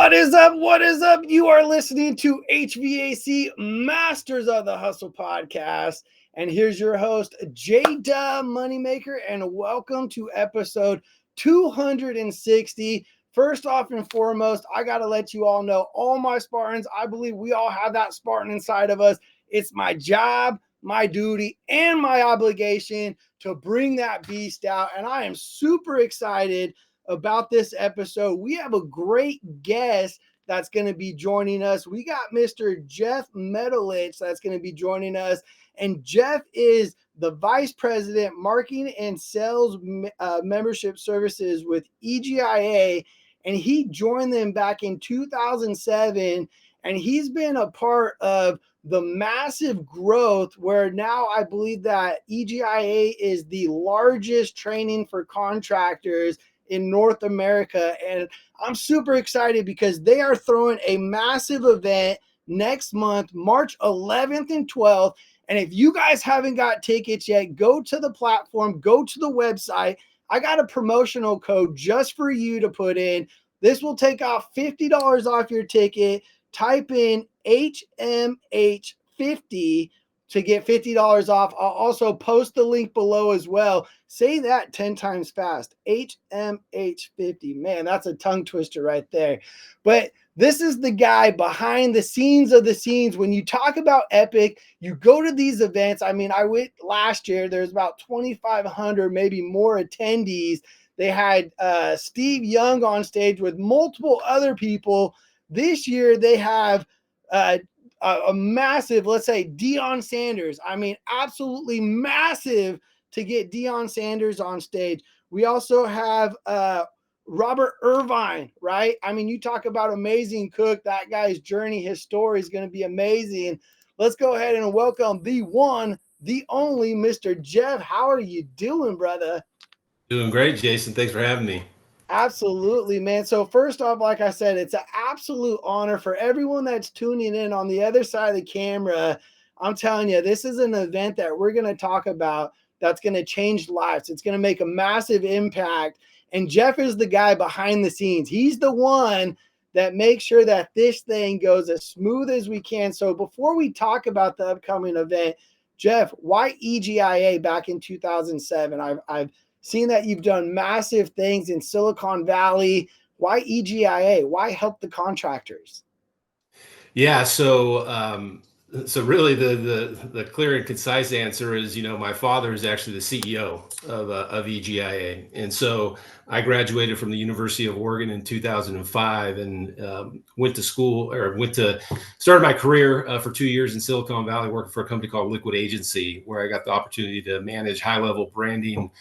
What is up? What is up? You are listening to HVAC Masters of the Hustle podcast. And here's your host, J-Dub Moneymaker, and welcome to episode 260. First off and foremost, I got to let you all know, all my Spartans, I believe we all have that Spartan inside of us. It's my job, my duty, and my obligation to bring that beast out. And I am super excited about this episode. We have a great guest that's going to be joining us. We got Mr. Jeff Matulich that's going to be joining us. And Jeff is the Vice President, Marketing and Sales Membership Services with EGIA. And he joined them back in 2007. And he's been a part of the massive growth where now I believe that EGIA is the largest training for contractors in North America. And I'm super excited because they are throwing a massive event next month, March 11th and 12th. And if you guys haven't got tickets yet, go to the platform, go to the website. I got a promotional code just for you to put in. This will take off $50 off your ticket. Type in HMH50 to get $50 off. I'll also post the link below as well. Say that 10 times fast. HMH50. Man, that's a tongue twister right there. But this is the guy behind the scenes of the scenes. When you talk about Epic, you go to these events. I mean, I went last year. There's about 2,500, maybe more attendees. They had Steve Young on stage with multiple other people. This year, they have a massive, let's say, Deion Sanders. I mean, absolutely massive to get Deion Sanders on stage. We also have Robert Irvine, right? I mean, you talk about amazing cook. That guy's journey, his story is going to be amazing. Let's go ahead and welcome the one, the only Mr. Jeff. How are you doing, brother? Doing great, Jason. Thanks for having me. Absolutely, man. So first off, like I said, it's an absolute honor for everyone that's tuning in on the other side of the camera. I'm telling you, this is an event that we're going to talk about that's going to change lives. It's going to make a massive impact. And Jeff is the guy behind the scenes. He's the one that makes sure that this thing goes as smooth as we can. So before we talk about the upcoming event, Jeff, why EGIA back in 2007? I've seen that you've done massive things in Silicon Valley. Why EGIA? Why help the contractors? Yeah, so really the clear and concise answer is, my father is actually the CEO of EGIA, and so I graduated from the University of Oregon in 2005 and started my career for 2 years in Silicon Valley working for a company called Liquid Agency, where I got the opportunity to manage high-level branding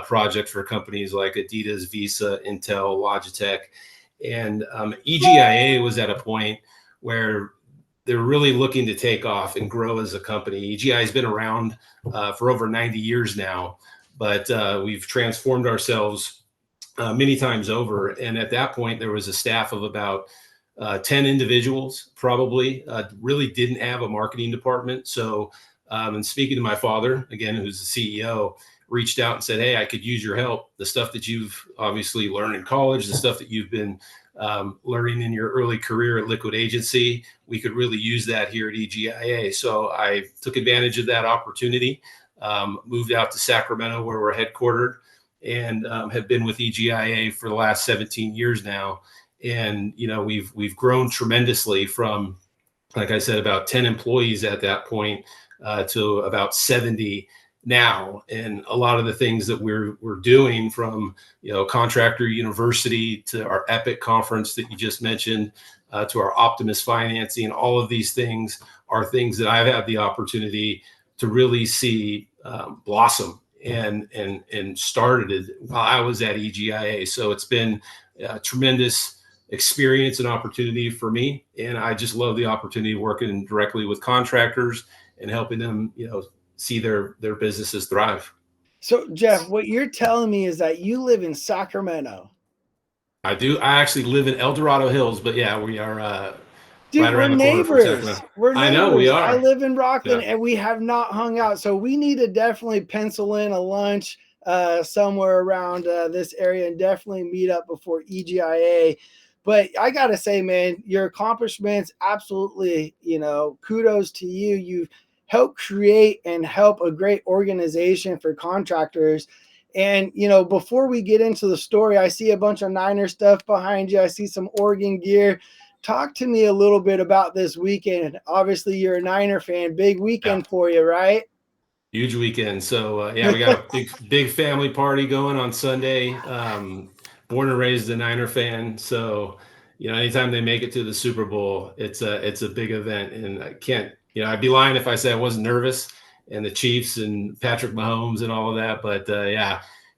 projects for companies like Adidas, Visa, Intel, Logitech. And EGIA was at a point where they're really looking to take off and grow as a company. EGIA has been around for over 90 years now, but we've transformed ourselves many times over. And at that point, there was a staff of about 10 individuals, probably, really didn't have a marketing department. So, and speaking to my father, again, who's the CEO, reached out and said, hey, I could use your help. The stuff that you've obviously learned in college, the stuff that you've been learning in your early career at Liquid Agency, we could really use that here at EGIA. So I took advantage of that opportunity, moved out to Sacramento where we're headquartered, and have been with EGIA for the last 17 years now. And, we've grown tremendously from, like I said, about 10 employees at that point to about 70 now. And a lot of the things that we're doing, from Contractor University to our Epic conference that you just mentioned, to our Optimus financing, all of these things are things that I've had the opportunity to really see blossom and started while I was at EGIA. So it's been a tremendous experience and opportunity for me, and I just love the opportunity working directly with contractors and helping them see their businesses thrive. So, Jeff, what you're telling me is that you live in Sacramento. I do. I actually live in El Dorado Hills, but yeah, we are Dude, right we're around the corner from neighbors. Sacramento. We're I know neighbors. we I are. live in Rockland, Yeah. and we have not hung out. So we need to definitely pencil in a lunch somewhere around this area and definitely meet up before EGIA. But I got to say, man, your accomplishments, absolutely, kudos to you. You've helped create and help a great organization for contractors. And, before we get into the story, I see a bunch of Niner stuff behind you. I see some Oregon gear. Talk to me a little bit about this weekend. Obviously, you're a Niner fan. Big weekend for you, right? Huge weekend. So we got a big family party going on Sunday. Born and raised a Niner fan, so anytime they make it to the Super Bowl, it's a big event, and I can't. I'd be lying if I said I wasn't nervous. And the Chiefs and Patrick Mahomes and all of that, but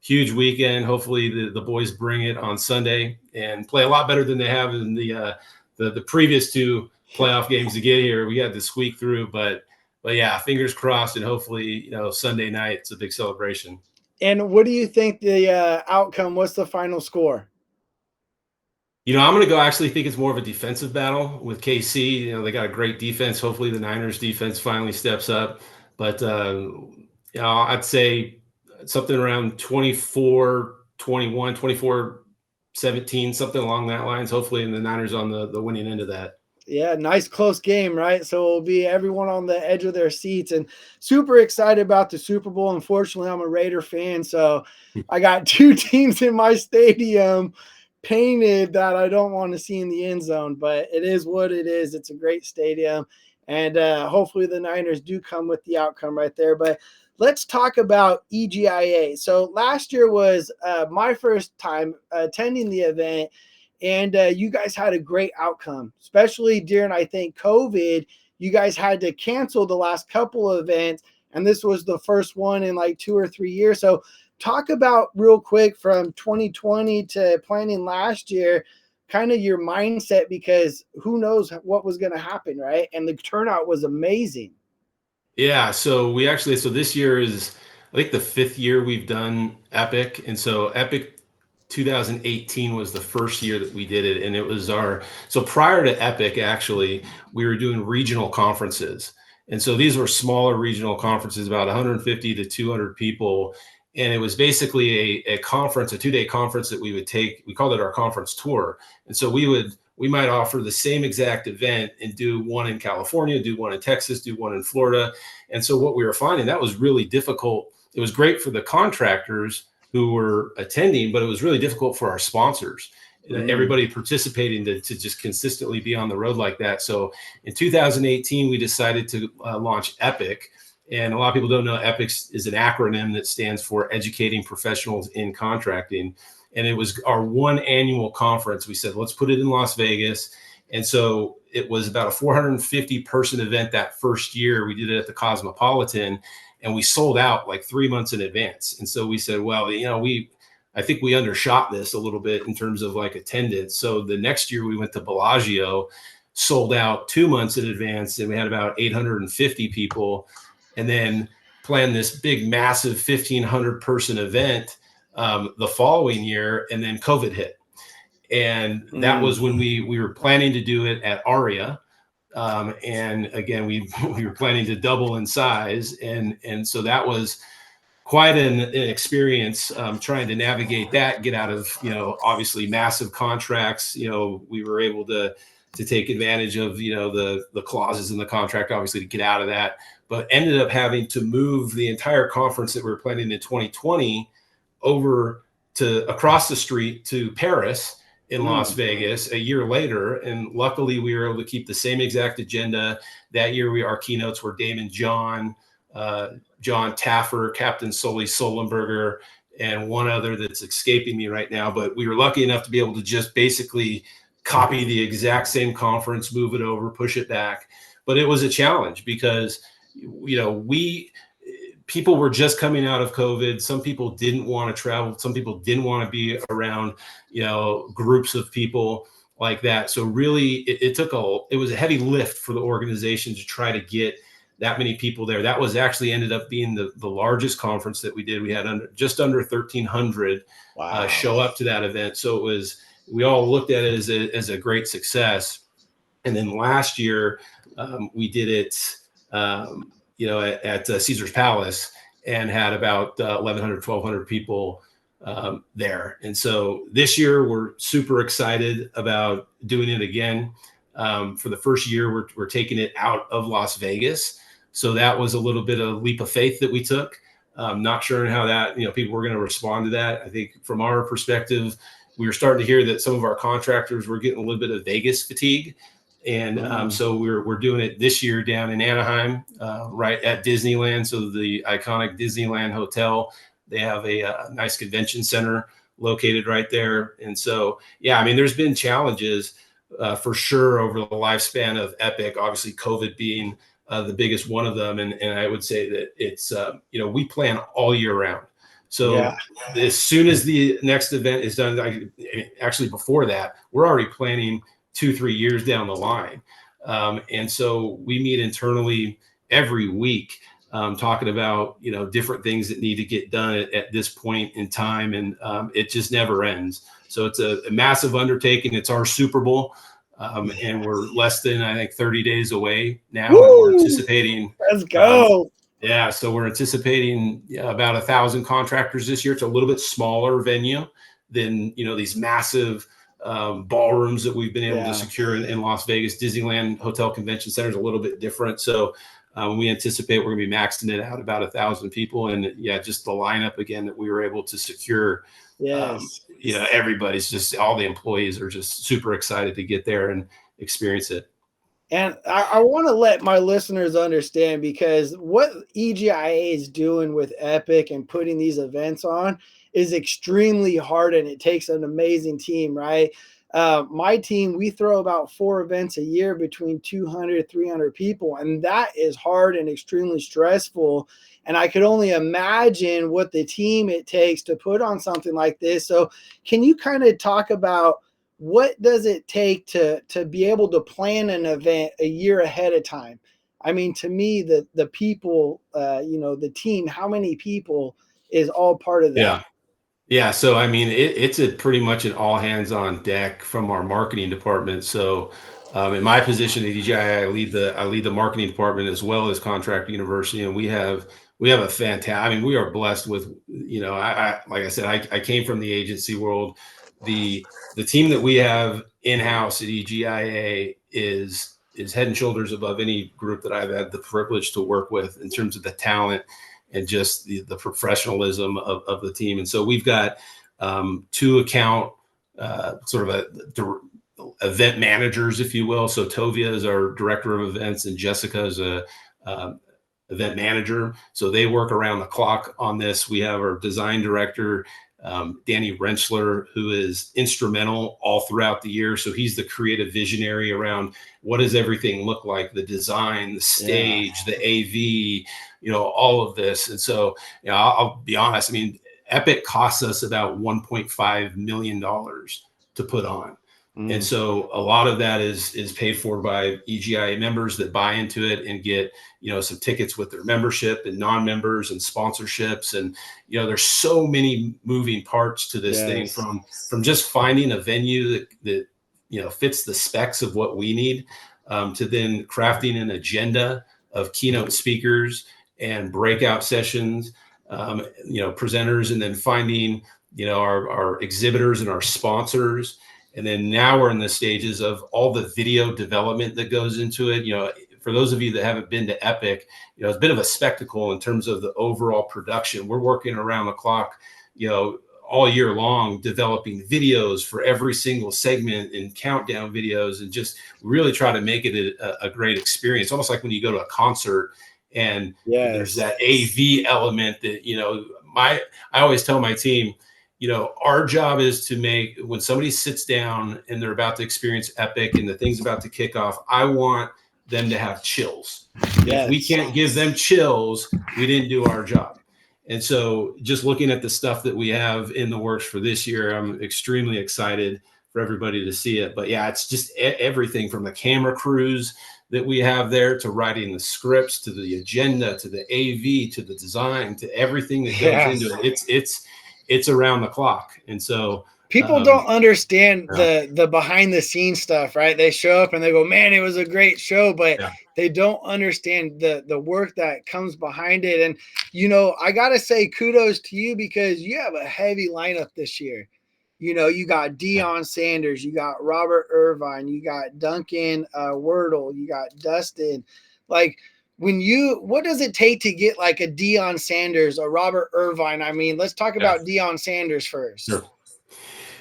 huge weekend. Hopefully the boys bring it on Sunday and play a lot better than they have in the previous two playoff games to get here. We had to squeak through, but yeah, fingers crossed, and hopefully, Sunday night it's a big celebration. And what do you think the outcome? What's the final score? I'm going to go actually think it's more of a defensive battle with KC. They got a great defense. Hopefully the Niners defense finally steps up. But, I'd say something around 24-21, 24-17, something along that lines. Hopefully, and the Niners on the winning end of that. Yeah, nice close game, right? So it'll be everyone on the edge of their seats, and super excited about the Super Bowl. Unfortunately, I'm a Raider fan, so I got two teams in my stadium painted that I don't want to see in the end zone, but it is what it is. It's a great stadium, and hopefully the Niners do come with the outcome right there. But let's talk about EGIA. So last year was my first time attending the event. And you guys had a great outcome, especially during, I think, COVID. You guys had to cancel the last couple of events, and this was the first one in like 2 or 3 years. So talk about real quick from 2020 to planning last year, kind of your mindset, because who knows what was going to happen, right? And the turnout was amazing. Yeah, so this year is, I think, the 5th year we've done Epic. And so Epic 2018 was the first year that we did it. And it was so prior to Epic, actually, we were doing regional conferences. And so these were smaller regional conferences, about 150 to 200 people. And it was basically a conference, a 2-day conference that we would take. We called it our conference tour. And so we might offer the same exact event and do one in California, do one in Texas, do one in Florida. And so what we were finding, that was really difficult. It was great for the contractors who were attending, but it was really difficult for our sponsors. Everybody participating to just consistently be on the road like that. So in 2018, we decided to launch Epic. And a lot of people don't know Epic is an acronym that stands for Educating Professionals in Contracting. And it was our one annual conference. We said, let's put it in Las Vegas. And so it was about a 450 person event that first year. We did it at the Cosmopolitan, and we sold out like 3 months in advance. And so we said, well, I think we undershot this a little bit in terms of like attendance. So the next year we went to Bellagio, sold out 2 months in advance, and we had about 850 people, and then planned this big, massive 1,500 person event the following year, and then COVID hit. And that was when we were planning to do it at Aria. And again, we were planning to double in size. And so that was quite an experience trying to navigate that, get out of, obviously massive contracts. We were able to take advantage of, the clauses in the contract, obviously, to get out of that, but ended up having to move the entire conference that we were planning in 2020 over to across the street to Paris in Las Vegas a year later. And luckily we were able to keep the same exact agenda. That year our keynotes were Damon John Taffer, Captain Sully Solenberger, and one other that's escaping me right now. But we were lucky enough to be able to just basically copy the exact same conference, move it over, push it back. But it was a challenge because, people were just coming out of COVID. Some people didn't want to travel. Some people didn't want to be around, groups of people like that. So really it was a heavy lift for the organization to try to get that many people there. That was actually ended up being the largest conference that we did. We had just under 1,300 show up to that event. So we all looked at it as a great success. And then last year we did it, at Caesar's Palace, and had about 1,100, 1,200 people there. And so this year we're super excited about doing it again. For the first year, we're taking it out of Las Vegas. So that was a little bit of a leap of faith that we took. Not sure how that, people were going to respond to that. I think from our perspective, we were starting to hear that some of our contractors were getting a little bit of Vegas fatigue. And so we're doing it this year down in Anaheim, right at Disneyland. So the iconic Disneyland Hotel, they have a nice convention center located right there. And so, yeah, I mean, there's been challenges for sure over the lifespan of Epic, obviously COVID being the biggest one of them. And I would say that it's, we plan all year round. So as soon as the next event is done, actually before that, we're already planning 2-3 years down the line. And so we meet internally every week, talking about, different things that need to get done at this point in time. And it just never ends. So it's a massive undertaking. It's our Super Bowl. And we're less than, I think, 30 days away now. Woo! And we're anticipating. Let's go. Yeah. So we're anticipating about 1,000 contractors this year. It's a little bit smaller venue than, these massive ballrooms that we've been able to secure in Las Vegas. Disneyland Hotel Convention Center is a little bit different. So we anticipate we're going to be maxing it out about 1,000 people. And just the lineup again that we were able to secure. Everybody's just, all the employees are just super excited to get there and experience it. And I want to let my listeners understand, because what EGIA is doing with Epic and putting these events on is extremely hard, and it takes an amazing team, right? My team, we throw about 4 events a year between 200, 300 people, and that is hard and extremely stressful. And I could only imagine what the team it takes to put on something like this. So can you kind of talk about what does it take to be able to plan an event a year ahead of time? I mean, to me, the people, the team, how many people is all part of that? Yeah. So, I mean, it's pretty much an all hands on deck from our marketing department. So, in my position at EGIA, I lead the marketing department as well as Contract University, and we have a fantastic. I mean, we are blessed with, like I said, I came from the agency world. The team that we have in house at EGIA is head and shoulders above any group that I've had the privilege to work with in terms of the talent and just the professionalism of the team. And so we've got 2 account sort of event managers, if you will. So Tovia is our director of events, and Jessica is a event manager. So they work around the clock on this. We have our design director, Danny Rensselaer, who is instrumental all throughout the year. So he's the creative visionary around what does everything look like, the design, the stage, the AV, all of this. And so, I'll be honest. I mean, Epic costs us about $1.5 million to put on. And so a lot of that is paid for by EGIA members that buy into it and get, some tickets with their membership, and non-members and sponsorships. And, there's so many moving parts to this thing, from just finding a venue that fits the specs of what we need, to then crafting an agenda of keynote speakers and breakout sessions, presenters, and then finding, our exhibitors and our sponsors. And then now we're in the stages of all the video development that goes into it. For those of you that haven't been to Epic, it's a bit of a spectacle in terms of the overall production. We're working around the clock, all year long, developing videos for every single segment and countdown videos, and just really try to make it a great experience. Almost like when you go to a concert and there's that AV element that, I always tell my team, our job is to make, when somebody sits down and they're about to experience Epic and the thing's about to kick off, I want them to have chills. If we can't give them chills, we didn't do our job. And so just looking at the stuff that we have in the works for this year, I'm extremely excited for everybody to see it. But yeah, it's just everything from the camera crews that we have there, to writing the scripts, to the agenda, to the AV, to the design, to everything that goes into it. It's around the clock. And so People don't understand the behind the scenes stuff, right? They show up and they go, man, it was a great show, but they don't understand the work that comes behind it. And, you know, I got to say kudos to you because you have a heavy lineup this year. You know, you got Deion Sanders, you got Robert Irvine, you got Duncan Wordle, you got Dustin. Like, what does it take to get like a Deion Sanders, a Robert Irvine? I mean, let's talk about Deion Sanders first. Sure.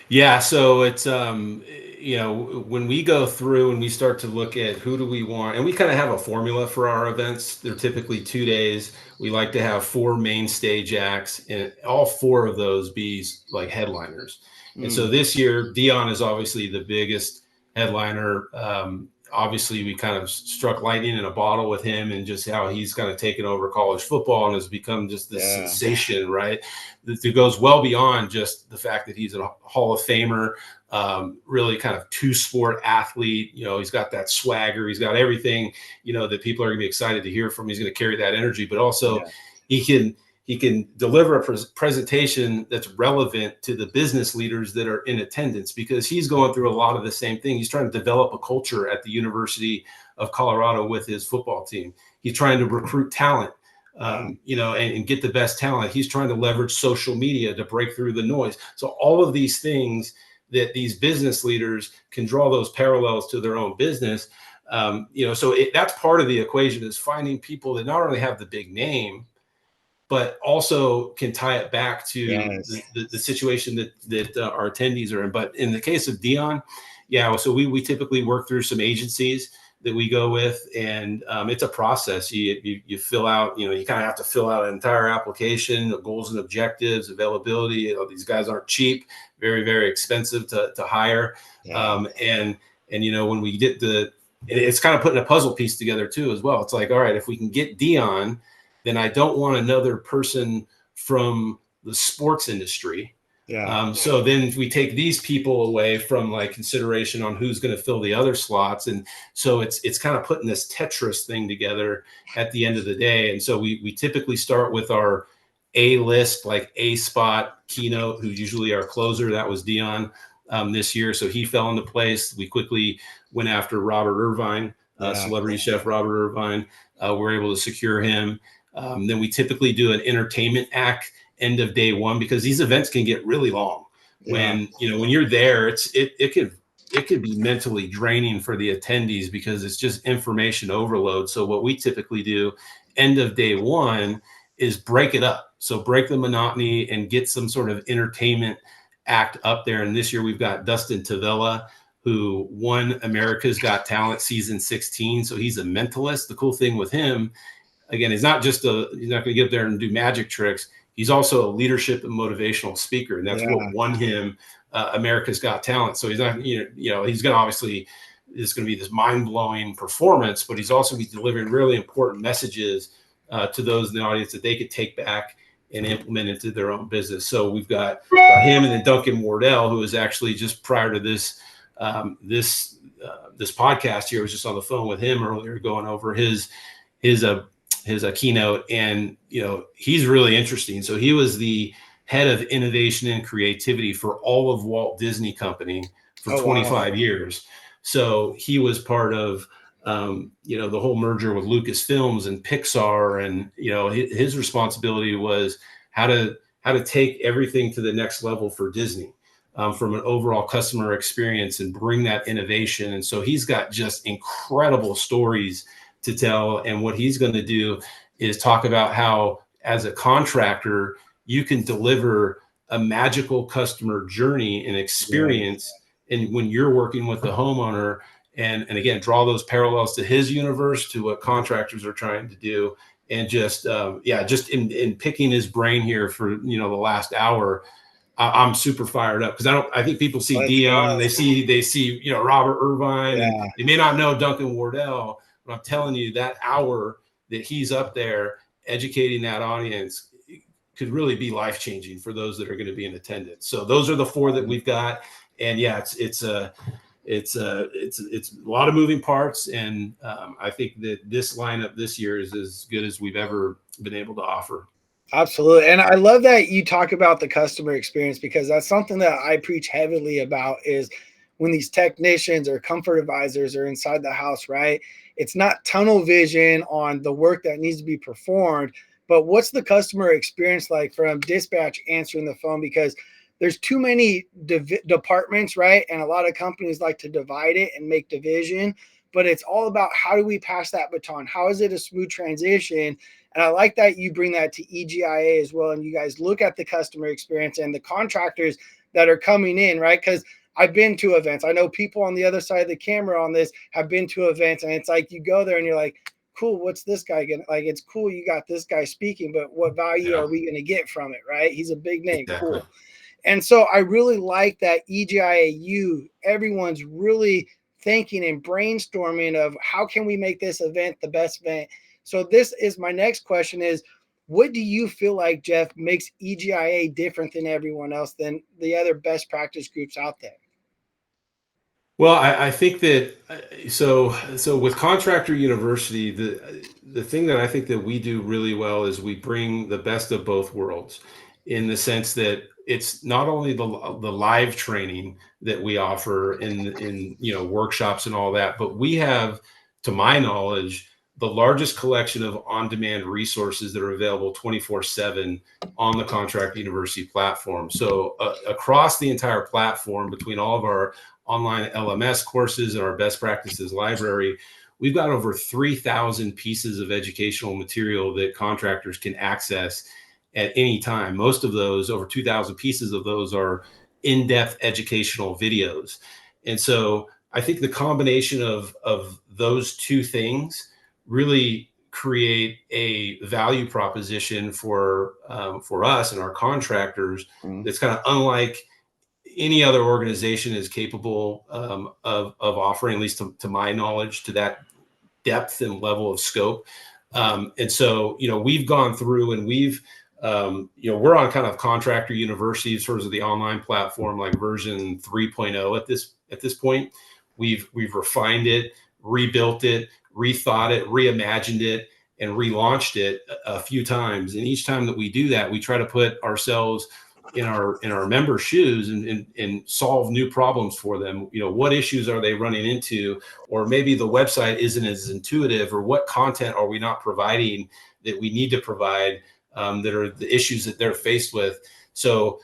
Yeah, so it's you know, when we go through and we start to look at who do we want, and we kind of have a formula for our events. They're typically 2 days. We like to have 4 main stage acts, and all 4 of those be like headliners. And so this year, Dion is obviously the biggest headliner. Obviously, we kind of struck lightning in a bottle with him and just how he's kind of taken over college football and has become just this sensation, right? That goes well beyond just the fact that he's a Hall of Famer, really kind of 2-sport athlete. You know, he's got that swagger. He's got everything, you know, that people are going to be excited to hear from. He's going to carry that energy, but also he can deliver a presentation that's relevant to the business leaders that are in attendance, because he's going through a lot of the same thing. He's trying to develop a culture at the University of Colorado with his football team. He's trying to recruit talent, you know, and get the best talent. He's trying to leverage social media to break through the noise. So all of these things that these business leaders can draw those parallels to their own business. You know, so that's part of the equation, is finding people that not only have the big name, but also can tie it back to the situation that our attendees are in. But in the case of Dion, so we typically work through some agencies that we go with, and it's a process. You fill out, you know, you kind of have to fill out an entire application, goals and objectives, availability. You know, these guys aren't cheap, very, very expensive to hire. And you know, when we get it's kind of putting a puzzle piece together too, as well. It's like, all right, if we can get Dion, then I don't want another person from the sports industry. So then we take these people away from like consideration on who's going to fill the other slots. And so it's kind of putting this Tetris thing together at the end of the day. And so we typically start with our A list, like A spot keynote, who's usually our closer. That was Dion this year. So he fell into place. We quickly went after Robert Irvine, celebrity chef Robert Irvine. We're able to secure him. Then we typically do an entertainment act end of day one, because these events can get really long. When you're there, it could be mentally draining for the attendees, because it's just information overload. So what we typically do end of day one is break it up. So break the monotony and get some sort of entertainment act up there. And this year we've got Dustin Tavella, who won America's Got Talent season 16. So he's a mentalist. The cool thing with him, again, he's not going to get up there and do magic tricks. He's also a leadership and motivational speaker, and that's what won him America's Got Talent. So he's not, he's going to obviously, it's going to be this mind-blowing performance, but he's also be delivering really important messages to those in the audience that they could take back and implement into their own business. So we've got him, and then Duncan Wardell, who is actually just prior to this this podcast here, I was just on the phone with him earlier going over his keynote, and he's really interesting. So he was the head of innovation and creativity for all of Walt Disney Company for 25 years. So he was part of the whole merger with Lucasfilms and Pixar, and his responsibility was how to take everything to the next level for Disney. From an overall customer experience and bring that innovation. And so he's got just incredible stories to tell. And what he's going to do is talk about how, as a contractor, you can deliver a magical customer journey and experience. And when you're working with the homeowner, and again, draw those parallels to his universe, to what contractors are trying to do. And just in picking his brain here for, the last hour, I'm super fired up, because I think people see Dion and they see Robert Irvine, and they may not know Duncan Wardell, but I'm telling you, that hour that he's up there educating that audience could really be life-changing for those that are going to be in attendance. So those are the 4 that we've got, and it's a lot of moving parts, and I think that this lineup this year is as good as we've ever been able to offer. Absolutely. And I love that you talk about the customer experience, because that's something that I preach heavily about is when these technicians or comfort advisors are inside the house, right? It's not tunnel vision on the work that needs to be performed, but what's the customer experience like from dispatch answering the phone? Because there's too many departments, right? And a lot of companies like to divide it and make division, but it's all about how do we pass that baton? How is it a smooth transition? And I like that you bring that to EGIA as well. And you guys look at the customer experience and the contractors that are coming in, right? Because I've been to events. I know people on the other side of the camera on this have been to events, and it's like you go there and you're like, cool, what's this guy gonna like? It's cool you got this guy speaking, but what value Yeah, are we gonna get from it, right? He's a big name, exactly. cool. And so I really like that EGIAU, everyone's really thinking and brainstorming of how can we make this event the best event. So this is my next question is, what do you feel like, Jeff, makes EGIA different than everyone else, than the other best practice groups out there? Well, I think that so with Contractor University, the thing that I think that we do really well is we bring the best of both worlds, in the sense that it's not only the live training that we offer in workshops and all that, but we have, to my knowledge, the largest collection of on-demand resources that are available 24/7 on the Contractor University platform. So across the entire platform, between all of our online LMS courses and our best practices library, we've got over 3,000 pieces of educational material that contractors can access at any time. Most of those, over 2,000 pieces of those, are in-depth educational videos. And so I think the combination of those two things really create a value proposition for us and our contractors Mm. that's kind of unlike any other organization is capable of offering, at least to my knowledge, to that depth and level of scope. And so, we've gone through and we're on kind of Contractor University, sort of the online platform, like version 3.0 at this point. We've refined it, rebuilt it, rethought it, reimagined it, and relaunched it a few times. And each time that we do that, we try to put ourselves in our members' shoes and solve new problems for them. What issues are they running into? Or maybe the website isn't as intuitive, or what content are we not providing that we need to provide, that are the issues that they're faced with. So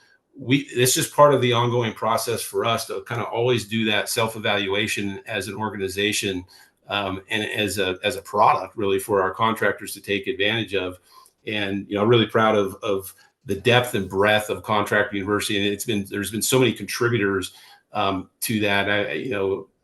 it's just part of the ongoing process for us to kind of always do that self-evaluation as an organization, and as a product, really, for our contractors to take advantage of. And really proud of the depth and breadth of Contractor University, and there's been so many contributors to that.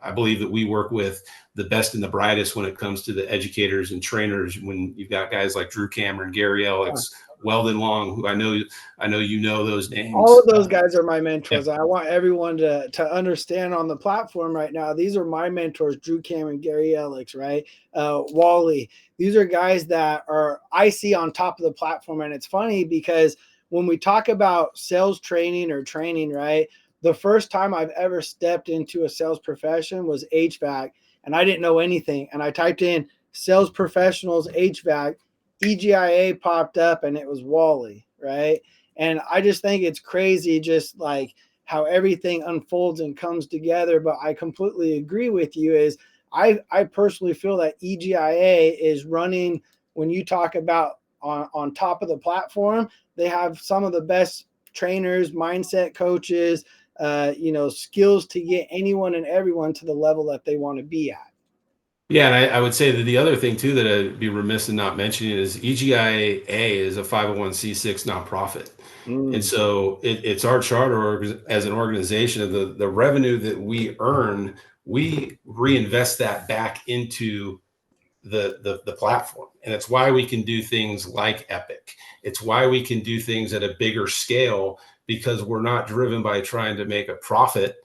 I believe that we work with the best and the brightest when it comes to the educators and trainers. When you've got guys like Drew Cameron, Gary Ellis, Weldon Long, who I know those All names. of those guys are my Yeah. mentors. I want everyone to understand on the platform right now. These are my mentors: Drew Cameron, Gary Alex, right? Wally. These are guys that are I see on top of the platform, and it's funny because when we talk about sales training or training, right? The first time I've ever stepped into a sales profession was HVAC, and I didn't know anything. And I typed in sales professionals HVAC, EGIA popped up, and it was Wally, right? And I just think it's crazy, just like how everything unfolds and comes together. But I completely agree with you. I personally feel that EGIA is running, when you talk about on top of the platform, they have some of the best trainers, mindset coaches, skills to get anyone and everyone to the level that they want to be at. Yeah, and I would say that the other thing too that I'd be remiss in not mentioning is EGIA is a 501(c)(6) nonprofit. And Mm. so it's our charter as an organization. The revenue that we earn, we reinvest that back into the platform. And it's why we can do things like Epic. It's why we can do things at a bigger scale, because we're not driven by trying to make a profit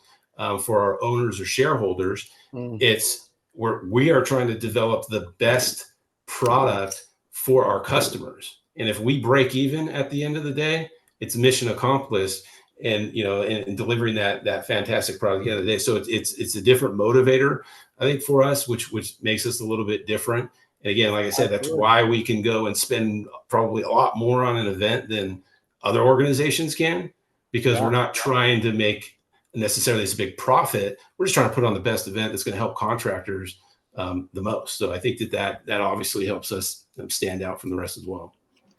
for our owners or shareholders. Mm. It's we are trying to develop the best product for our customers. And if we break even at the end of the day, it's mission accomplished. And and delivering that fantastic product at the end of the day. So it's a different motivator, I think, for us, which makes us a little bit different. And again, like I said, that's Absolutely. why we can go and spend probably a lot more on an event than other organizations can, because we're Yeah. not trying to make necessarily this big profit. We're just trying to put on the best event that's going to help contractors the most. So I think that obviously helps us stand out from the rest as well.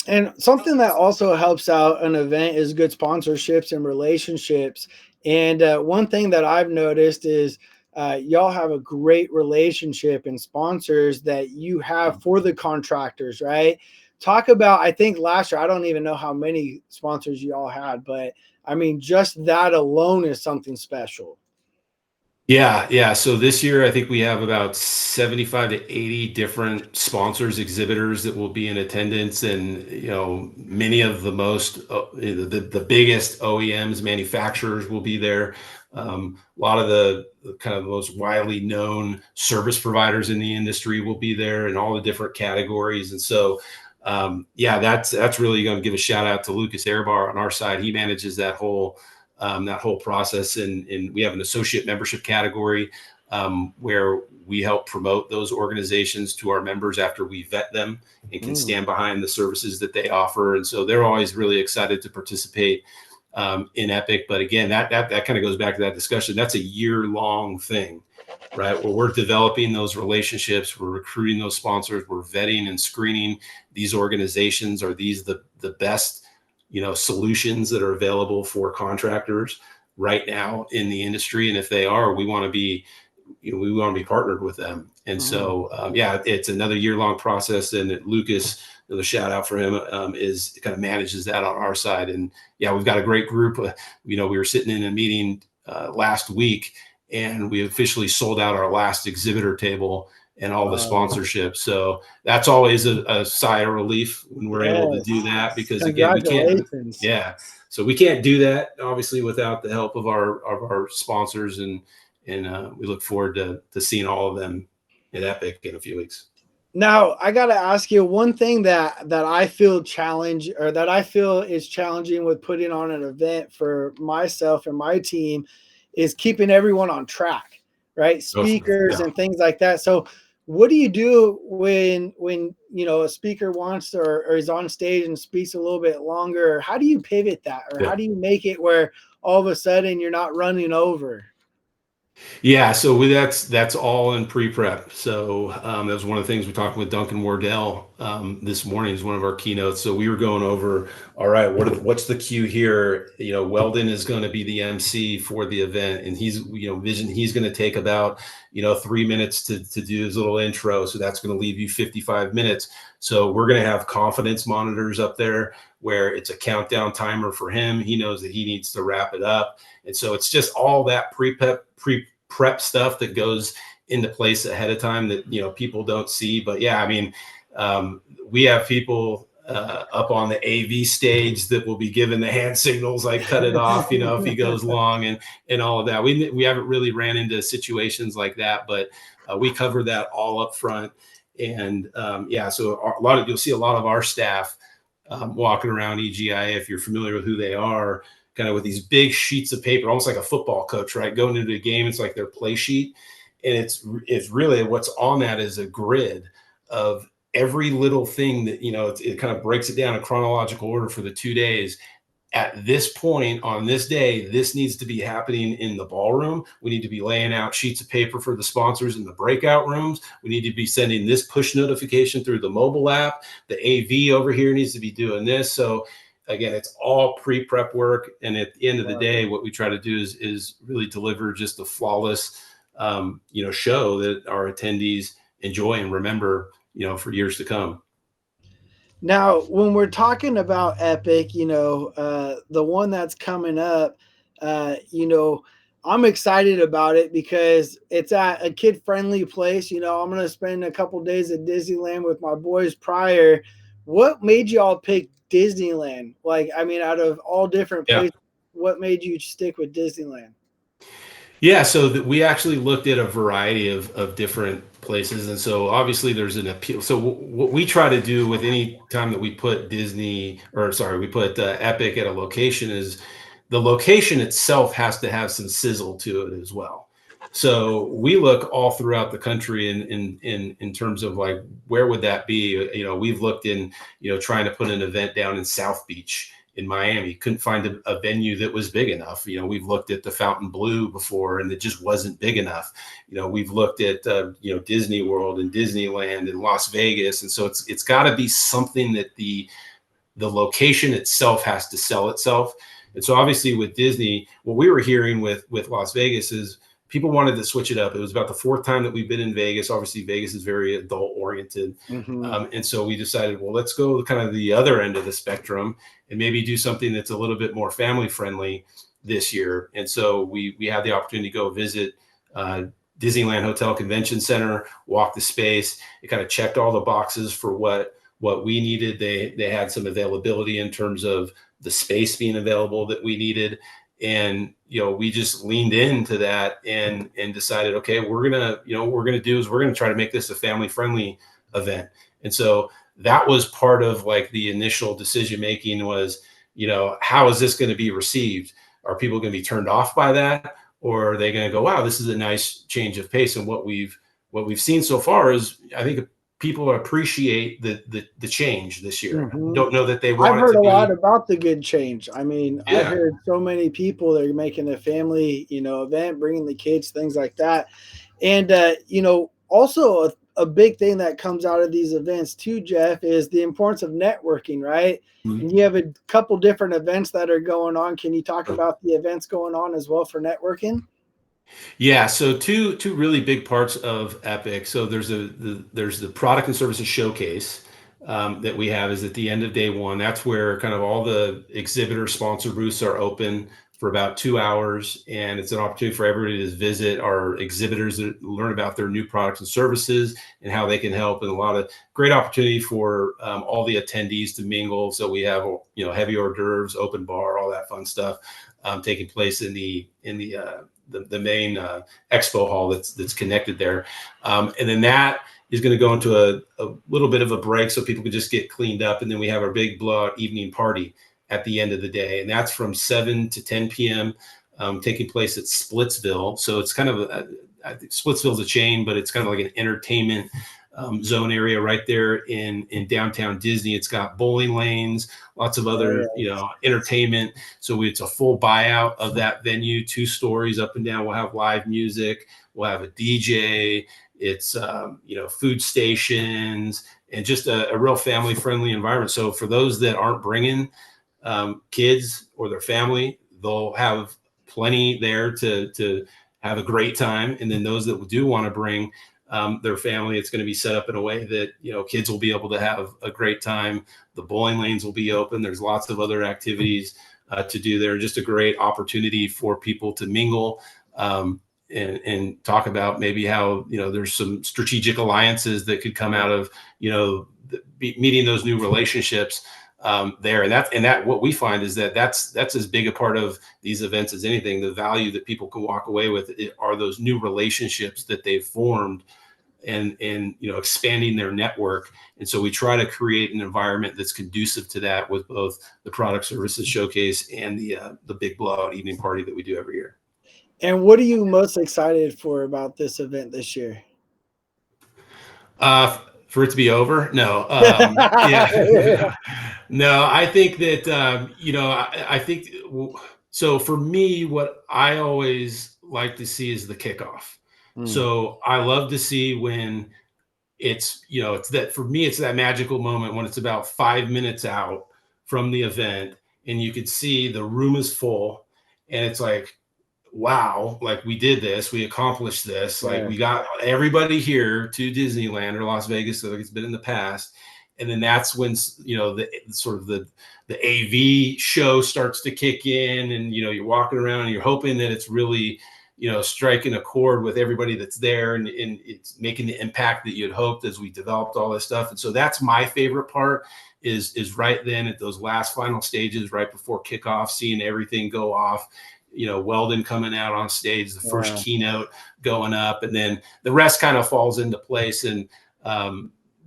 And something that also helps out an event is good sponsorships and relationships. And one thing that I've noticed is y'all have a great relationship and sponsors that you have for the contractors, right? Talk about, I think last year, I don't even know how many sponsors y'all had, but I mean, just that alone is something special. Yeah, yeah. So this year, I think we have about 75 to 80 different sponsors, exhibitors that will be in attendance, and many of the most, the biggest OEMs, manufacturers will be there. A lot of the kind of the most widely known service providers in the industry will be there, in all the different categories. And so, yeah, that's really going to give a shout out to Lucas Airbar on our side. He manages that whole process. And we have an associate membership category where we help promote those organizations to our members after we vet them and can stand behind the services that they offer. And so they're always really excited to participate in Epic. But again, that kind of goes back to that discussion. That's a year-long thing, right? Where we're developing those relationships, we're recruiting those sponsors, we're vetting and screening these organizations. Are these the best solutions that are available for contractors right now in the industry? And if they are, we want to be partnered with them. And so yeah, it's another year-long process. And Lucas, the shout out for him, is kind of manages that on our side. And yeah, we've got a great group. We were sitting in a meeting last week, and we officially sold out our last exhibitor table and all the sponsorships. So that's always a sigh of relief when we're able to do that, because again, we can't. Congratulations. Yeah, so we can't do that obviously without the help of our sponsors, and we look forward to seeing all of them at Epic in a few weeks. Now, I got to ask you one thing that I feel challenge, or that I feel is challenging with putting on an event for myself and my team, is keeping everyone on track, right? Oh, Speakers yeah. and things like that. So, what do you do when a speaker wants or is on stage and speaks a little bit longer? How do you pivot that, or how Yeah. do you make it where all of a sudden you're not running over? Yeah, so that's all in pre-prep. So that was one of the things we talked with Duncan Wardell this morning, is one of our keynotes. So we were going over, all right, what's the cue here? Weldon is going to be the MC for the event, and he's going to take about 3 minutes to do his little intro. So that's going to leave you 55 minutes. So we're going to have confidence monitors up there where it's a countdown timer for him. He knows that he needs to wrap it up. And so it's just all that pre-prep stuff that goes into place ahead of time that people don't see. But yeah, I mean, we have people up on the AV stage that will be given the hand signals, like cut it off, if he goes long, and all of that. We haven't really ran into situations like that, but we cover that all up front. And yeah, so you'll see a lot of our staff walking around EGIA, if you're familiar with who they are, kind of with these big sheets of paper, almost like a football coach, right? Going into a game, it's like their play sheet. And it's really, what's on that is a grid of every little thing that, it kind of breaks it down in chronological order for the 2 days. At this point on this day, this needs to be happening in the ballroom. We need to be laying out sheets of paper for the sponsors in the breakout rooms. We need to be sending this push notification through the mobile app. The AV over here needs to be doing this. So again, it's all pre-prep work. And at the end of the day, what we try to do is really deliver just a flawless, show that our attendees enjoy and remember, for years to come. Now, when we're talking about Epic, the one that's coming up, I'm excited about it because it's at a kid-friendly place. I'm going to spend a couple days at Disneyland with my boys prior. What made y'all pick Disneyland? Like, I mean, out of all different Yeah. places, what made you stick with Disneyland? Yeah, so we actually looked at a variety of different places, and so obviously there's an appeal. So what we try to do with any time that we put we put Epic at a location, is the location itself has to have some sizzle to it as well. So we look all throughout the country in terms of like, where would that be? We've looked in, trying to put an event down in South Beach in Miami. Couldn't find a venue that was big enough. We've looked at the Fountain Blue before, and it just wasn't big enough. We've looked at Disney World and Disneyland and Las Vegas, and so it's got to be something that the location itself has to sell itself. And so obviously with Disney, what we were hearing with Las Vegas is people wanted to switch it up. It was about the fourth time that we've been in Vegas. Obviously, Vegas is very adult oriented. Mm-hmm. And so we decided, well, let's go kind of the other end of the spectrum and maybe do something that's a little bit more family friendly this year. And so we had the opportunity to go visit Disneyland Hotel Convention Center, walk the space. It kind of checked all the boxes for what we needed. They had some availability in terms of the space being available that we needed. And we just leaned into that and decided, okay, we're gonna try to make this a family friendly event. And so that was part of like the initial decision making was, how is this going to be received? Are people going to be turned off by that, or are they going to go, wow, this is a nice change of pace? And what we've seen so far is, I think people appreciate the change this year. Mm-hmm. Don't know that they I've want it heard to a lot be. about the good change. I mean, I Yeah. heard so many people that are making a family, event, bringing the kids, things like that. And, also a big thing that comes out of these events too, Jeff, is the importance of networking, right? Mhm. And you have a couple different events that are going on. Can you talk about the events going on as well for networking? Yeah, so two really big parts of Epic. So there's the product and services showcase that we have is at the end of day one. That's where kind of all the exhibitor sponsor booths are open for about 2 hours, and it's an opportunity for everybody to visit our exhibitors to learn about their new products and services and how they can help, and a lot of great opportunity for all the attendees to mingle. So we have heavy hors d'oeuvres, open bar, all that fun stuff taking place in the main expo hall that's connected there. And then that is going to go into a little bit of a break so people can just get cleaned up. And then we have our big blowout evening party at the end of the day. And that's from 7 to 10 p.m. Taking place at Splitsville. So it's kind of, I think Splitsville's a chain, but it's kind of like an entertainment zone area right there in downtown Disney. It's got bowling lanes, lots of other, entertainment. So it's a full buyout of that venue, 2 stories up and down. We'll have live music. We'll have a DJ. It's, food stations and just a real family friendly environment. So for those that aren't bringing kids or their family, they'll have plenty there to have a great time. And then those that do want to bring their family, it's going to be set up in a way that kids will be able to have a great time. The bowling lanes will be open. There's lots of other activities to do there. Just a great opportunity for people to mingle and talk about maybe how there's some strategic alliances that could come out of meeting those new relationships there. And that what we find is that's as big a part of these events as anything. The value that people can walk away with are those new relationships that they've formed and expanding their network. And so we try to create an environment that's conducive to that with both the product services showcase and the big blowout evening party that we do every year. And what are you most excited for about this event this year? For it to be over? No. Yeah. No, I think that, I think so. For me, what I always like to see is the kickoff. Mm, So I love to see when it's that for me, it's that magical moment when it's about 5 minutes out from the event and you could see the room is full and it's like, wow, like we did this, we accomplished this, like yeah, we got everybody here to Disneyland or Las Vegas, so like it's been in the past. And then that's when the sort of the AV show starts to kick in, and you're walking around and you're hoping that it's really striking a chord with everybody that's there, and it's making the impact that you'd hoped as we developed all this stuff. And so that's my favorite part is right then at those last final stages, right before kickoff, seeing everything go off. Weldon coming out on stage, the first yeah, keynote going up, and then the rest kind of falls into place. And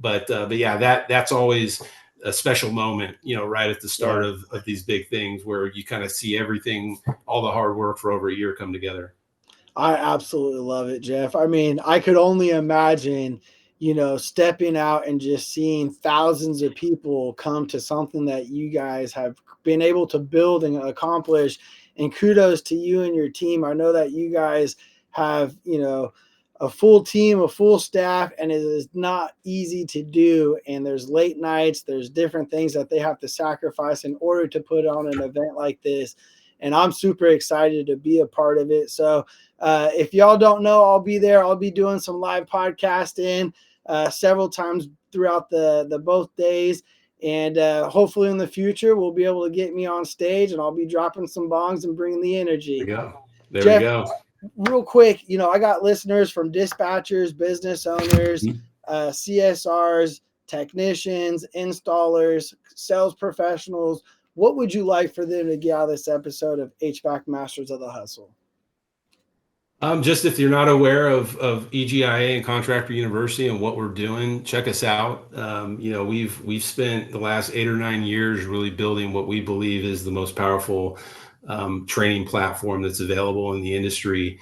but yeah, that's always a special moment, right at the yeah. start of these big things where you kind of see everything, all the hard work for over a year come together. I absolutely love it, Jeff. I mean, I could only imagine, stepping out and just seeing thousands of people come to something that you guys have been able to build and accomplish. And kudos to you and your team. I know that you guys have, a full team, a full staff, and it is not easy to do. And there's late nights, there's different things that they have to sacrifice in order to put on an event like this. And I'm super excited to be a part of it. So, if y'all don't know, I'll be there. I'll be doing some live podcasting several times throughout the both days. And hopefully in the future, we'll be able to get me on stage and I'll be dropping some bongs and bringing the energy. There we go. There Jeff, we go. real quick, I got listeners from dispatchers, business owners, CSRs, technicians, installers, sales professionals. What would you like for them to get out of this episode of HVAC Masters of the Hustle? Just if you're not aware of EGIA and Contractor University and what we're doing, check us out. We've spent the last 8 or 9 years really building what we believe is the most powerful training platform that's available in the industry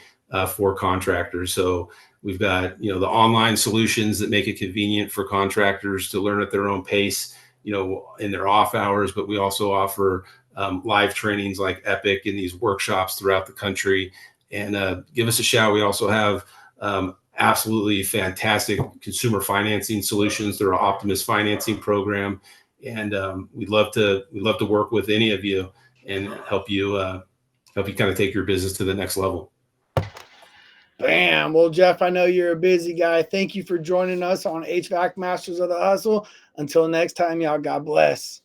for contractors. So we've got the online solutions that make it convenient for contractors to learn at their own pace, in their off hours. But we also offer live trainings like Epic and these workshops throughout the country. And give us a shout. We also have absolutely fantastic consumer financing solutions through our Optimus financing program, and we'd love to work with any of you and help you kind of take your business to the next level. Bam. Well, Jeff, I know you're a busy guy. Thank you for joining us on HVAC Masters of the Hustle. Until next time, y'all, God bless.